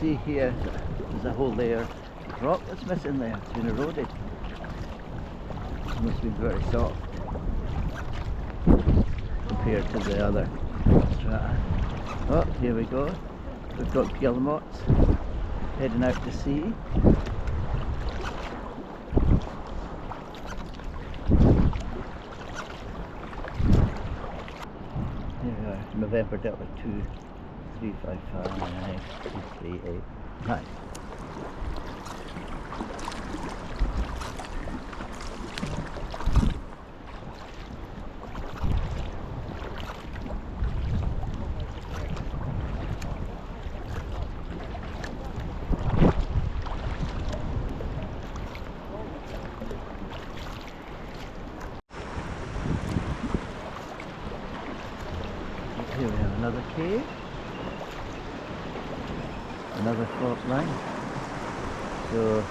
see here, there's a whole layer of rock that's missing there. It's been eroded. It must have been very soft compared to the other strata. Oh, here we go. We've got guillemots heading out to sea. Here we are, November Delta 2355 238. Right. Here we have another cave, another fault line. So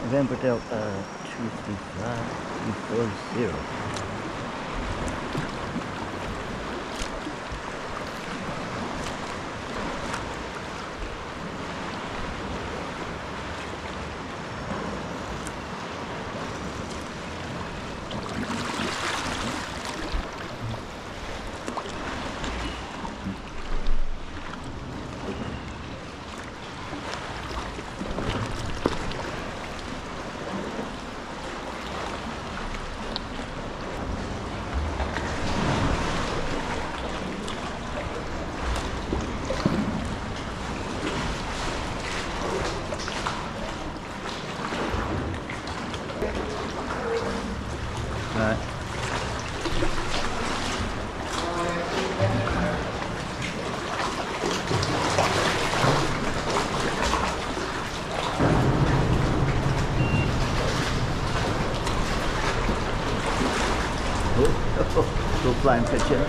November Delta 235 340. Right. Oh, go flying picture.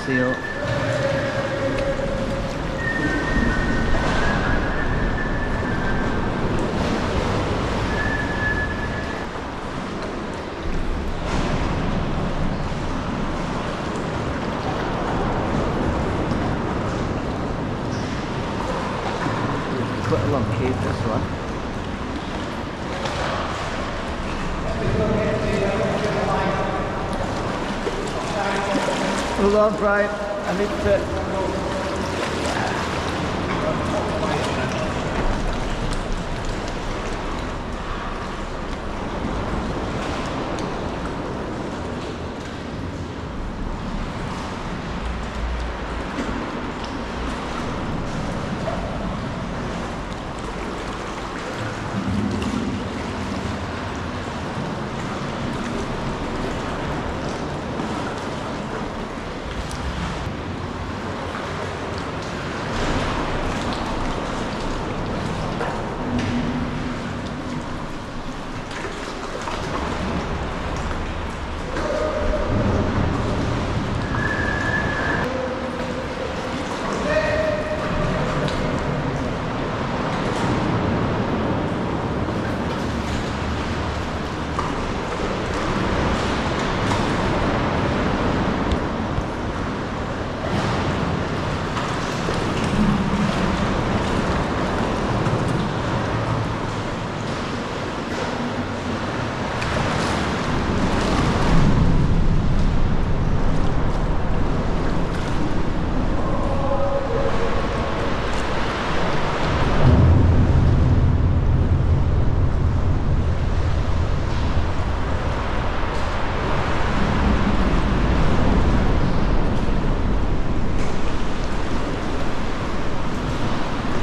Seal. Quite a long cave, this one. Hold on, Brian. I need to.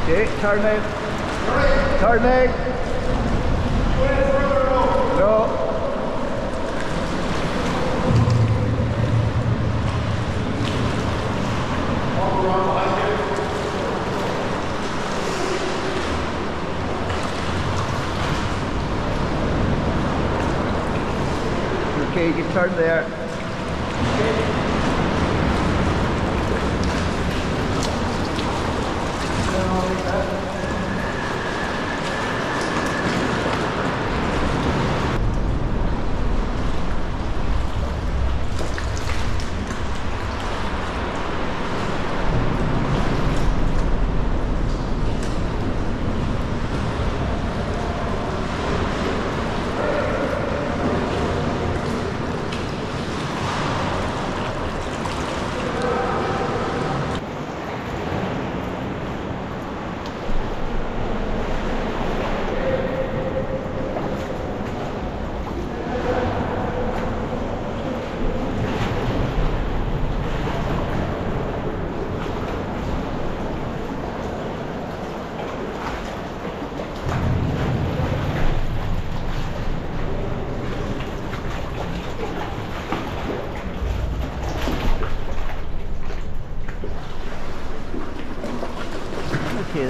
Okay, turning. Turning. No. Okay, you can turn there.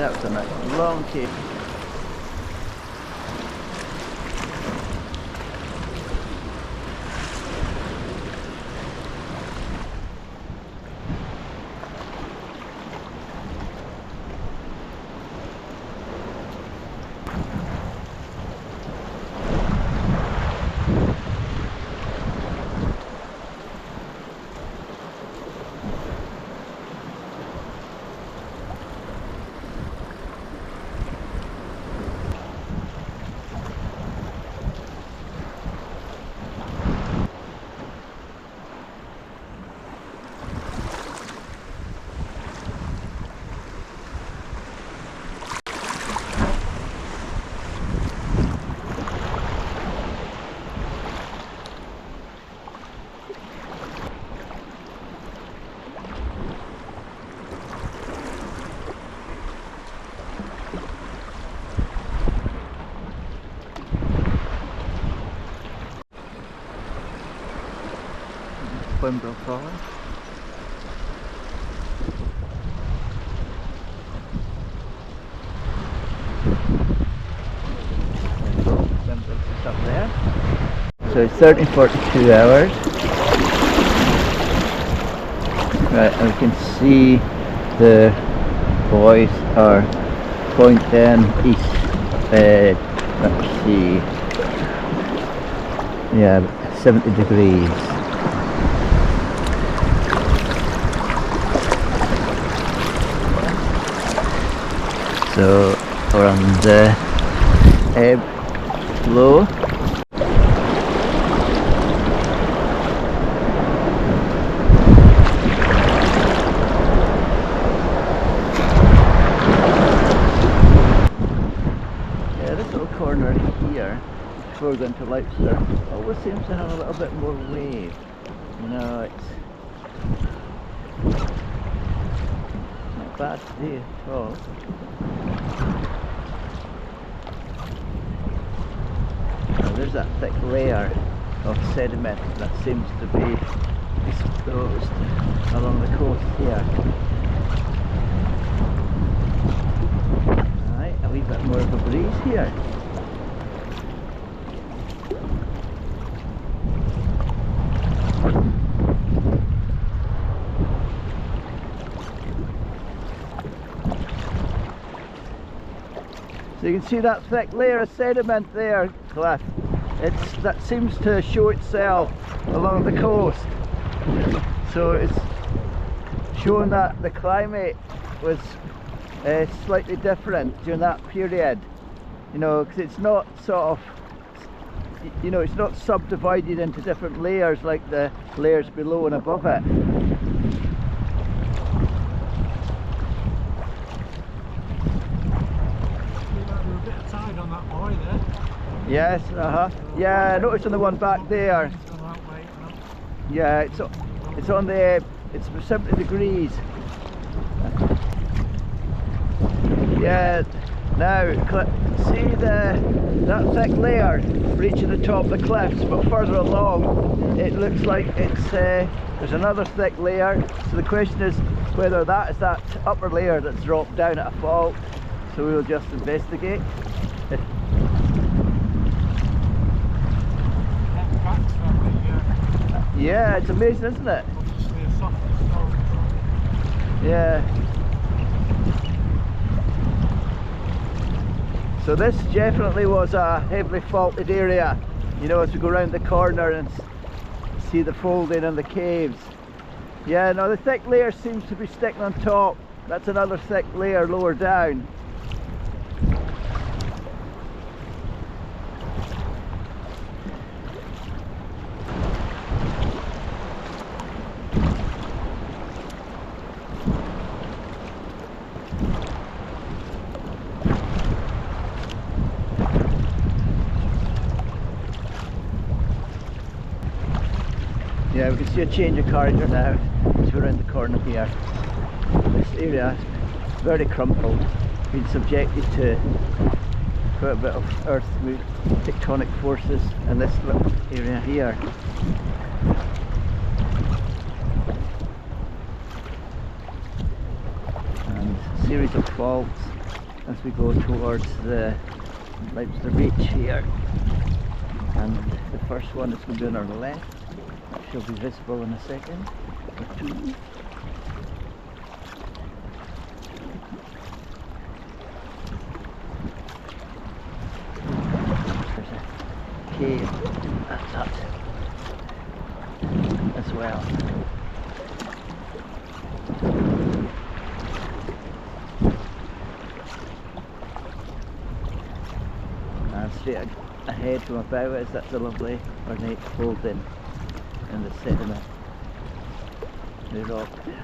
that was a nice long cave. Waterfall. Up there. So it's 13:42 hours. Right, and we can see the boys are Coan Dian east. Let's see. Yeah, 70 degrees. So we're on the ebb flow. Yeah, this little corner here, before going to Lybster, always seems to have a little bit more wave. No, it's not bad today at all. There's that thick layer of sediment that seems to be exposed along the coast here. Right, a wee bit more of a breeze here. So you can see that thick layer of sediment there, Cliff. That seems to show itself along the coast. So it's showing that the climate was slightly different during that period. You know, because it's not sort of, you know, it's not subdivided into different layers like the layers below and above it. Yes, yeah, I noticed on the one back there. Yeah, it's on the, it's 70 degrees. Yeah, now see that thick layer reaching the top of the cliffs, but further along it looks like it's there's another thick layer. So the question is whether that is that upper layer that's dropped down at a fault. So we'll just investigate. Yeah, it's amazing, isn't it? Yeah. So this definitely was a heavily faulted area, you know, as we go around the corner and see the folding and the caves. Yeah, no, the thick layer seems to be sticking on top. That's another thick layer lower down. Yeah, we can see a change of character now as we're around the corner here. This area is very crumpled, been subjected to quite a bit of earth tectonic forces in this little area here. And a series of faults. as we go towards the Lybster beach here. And the first one is going to be on our left. She'll be visible in a second or two. There's a cave at that as well. And straight ahead from above is that the lovely ornate folding in the sediment, the rock there.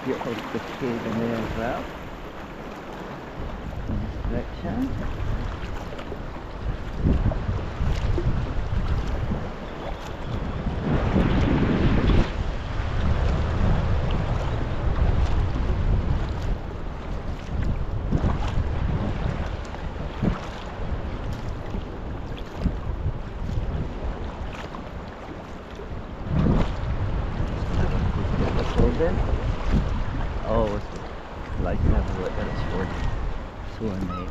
Beautiful big cave in there as well, in this direction. Oh, it's like to have a look at its word. So ornate.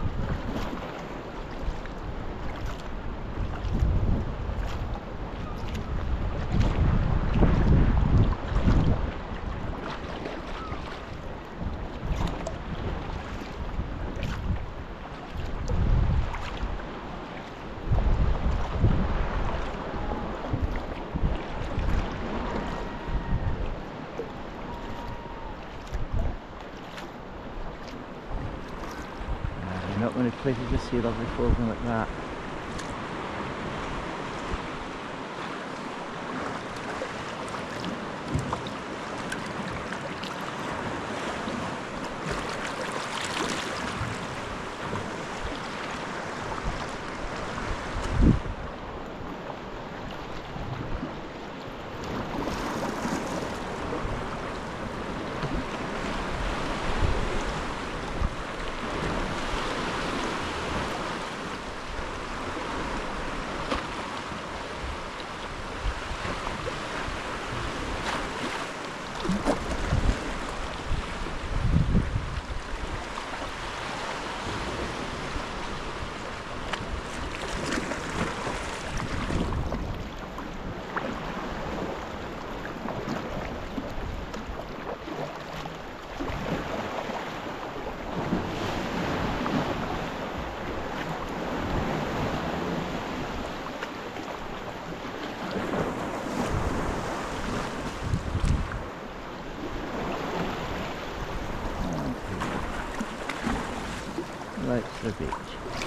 Not many places to see lovely folding like that. Lybster beach.